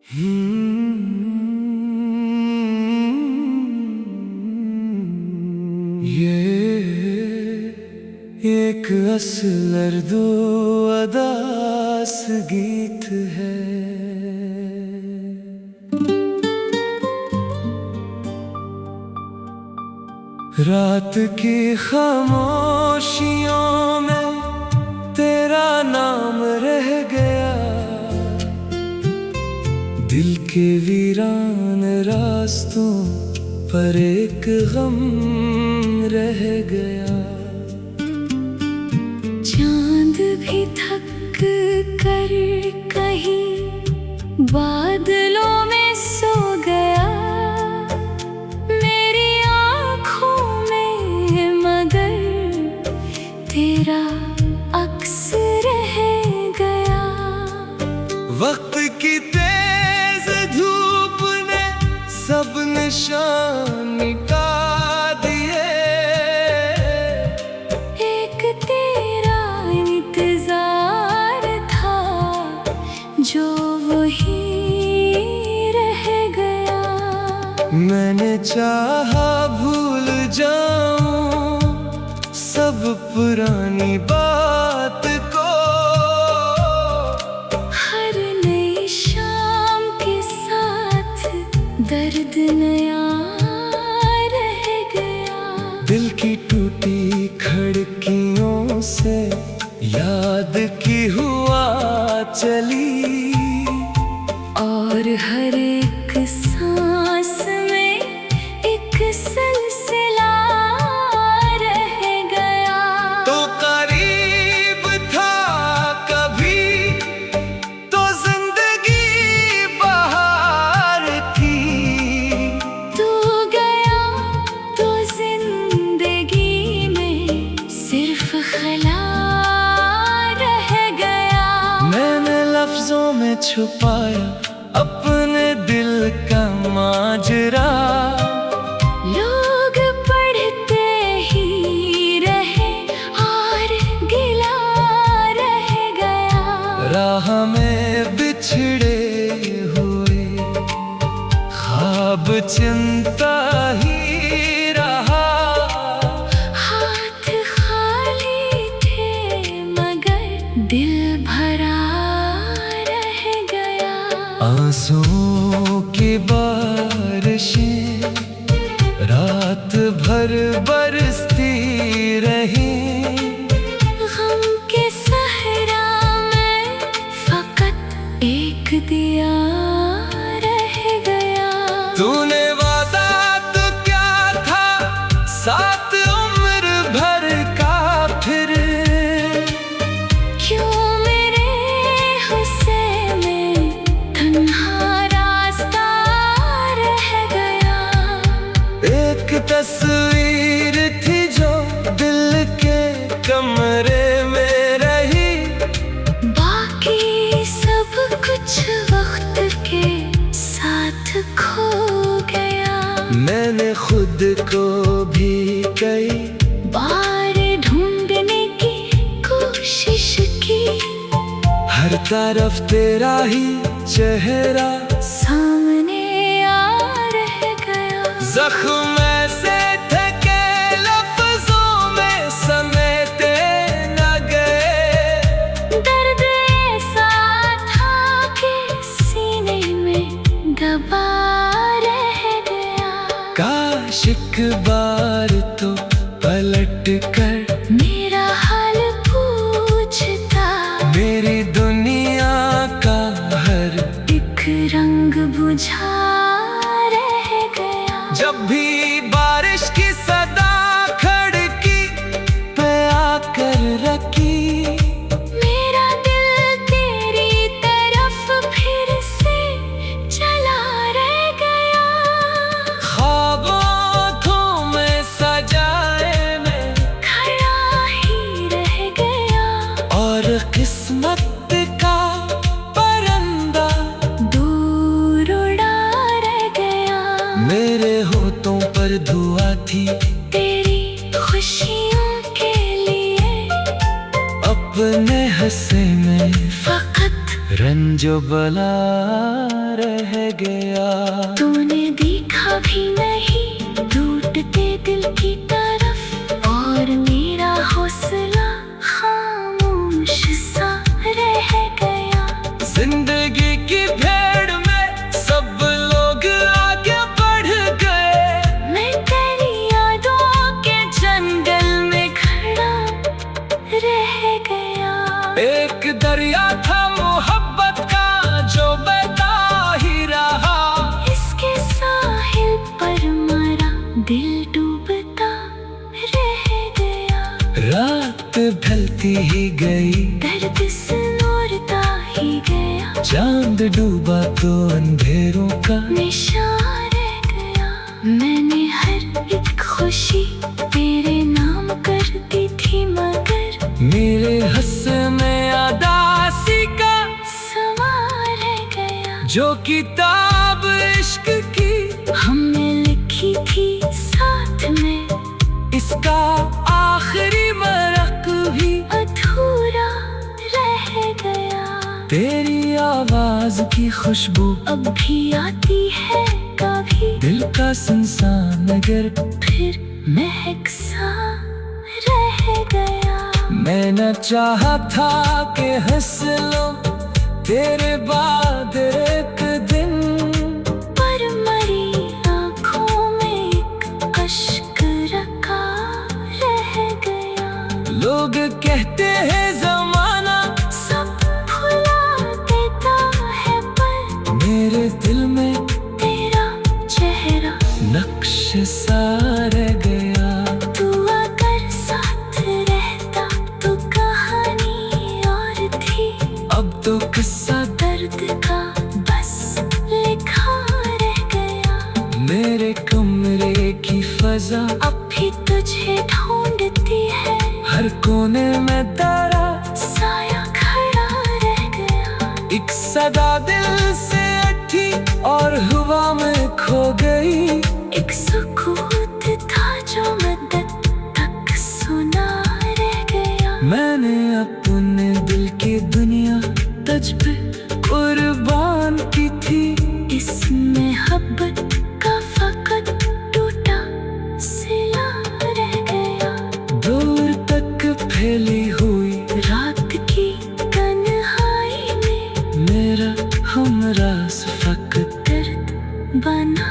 ये एक असलर दो अदास गीत है। रात की खामोशियों में तेरा नाम रह गया, दिल के वीरान रास्तों पर एक गम रह गया। चांद भी थक कर कहीं बादलों में सो गया, मेरी आँखों में मगर तेरा अक्स रह गया। वक्त की तेज धूप ने सब निशान मिटा दिए, एक तेरा इंतजार था जो वही रह गया। मैंने चाहा भूल जाऊं सब पुरानी बात को, हर नई शाम के साथ दर्द नया रह गया। दिल की टूटी खिड़कियों से याद की हुआ चली, और हर एक सांस में एक सिलसिला रह गया। तो करीब था कभी तो जिंदगी बहार थी, तू गया तो जिंदगी में सिर्फ खला रह गया। मैंने लफ्जों में छुपाया अपने दिल का माजरा, लोग पढ़ते ही रहे और गिला रह गया। राह में बिछड़े हुए ख्वाब चिंता ही रहा, हाथ खाली थे मगर दिल भरा रह गया। आंसुओं की बारिशें रात भर बरसती रही, गम के सहरा में फकत एक दिया रह गया। तूने वादा तो क्या था साथ उम्र भर का, फिर क्यों मेरे हुस्से में तन्हा रास्ता रह गया। एक तस्वीर थी जो दिल के कमरे में रही, बाकी सब कुछ वक्त के साथ खो गया। मैंने खुद को भी कई बार ढूंढने की कोशिश की, हर तरफ तेरा ही चेहरा सामने आ रह गया। जख्म ऐसे थे के लफ्जों में समेटे न गए, दर्द ऐसा था कि सीने में दबा रह गया। काश एक बार तो पलट कर मेरा हाल पूछता, मेरी दुनिया का हर एक रंग बुझा रह गया। जब भी बारिश की सदा खड़की पे आकर रखी, मेरा दिल तेरी तरफ फिर से चला रह गया। ख्वाबों में सजाए मैं खड़ा ही रह गया, और किस्मत का परिंदा दूर उड़ा रह गया। मेरे होठों पर धुआ थी तेरी खुशियों के लिए, अपने हंसे में फकत रंजो बला रह गया। तूने देखा भी नहीं टूटते दिल की तरफ, और मेरा हौसला खामोश सा रह गया। जिंदगी की भीड़ में सब लोग आगे बढ़ गए, मैं तेरी यादों के जंगल में खड़ा रह गया। एक दरिया था मोहब्बत का जो बहता ही रहा, इसके साहिल पर मरा दिल डूबता रह गया। रात ढलती ही गई, दर्द सुनोरता ही गया, चांद डूबा तो अंधेरों का निशान रह गया। मैंने हर एक खुशी तेरे नाम कर दी थी, मगर मेरे हंसने उदासी का समा रह गया। जो किताब इश्क की हमने लिखी थी साथ में, इसका आखिरी मरक भी अधूरा रह गया। तेरी आवाज की खुशबू अब भी आती है कभी, दिल का सुनसान नगर फिर महक सा रह गया। मैं न चाहा था कि हंस लूं तेरे बाद एक दिन, पर मरी आँखों में एक अश्क रखा रह गया। लोग कहते हैं जमाना सब भुला देता है, पर मेरे दिल में तेरा चेहरा नक्श सा रह गया। तू अगर साथ रहता तो कहानी और थी, अब तो किस्सा दर्द का बस लिखा रह गया। मेरे कमरे की फजा अब भी तुझे ढूंढती है, हर कोने में तेरा साया खड़ा रह गया। एक सदा दिल से अठी और हवा में खो गई, एक सुकूत था जो मदद तक सुना रह गया। मैंने अपने दिल की दुनिया तुझ पे कुर्बान की थी, इस मोहब्बत का फकत टूटा सिला रह गया। दूर तक फैली हुई रात की तन्हाई में मेरा हमराज फकत दर्द बना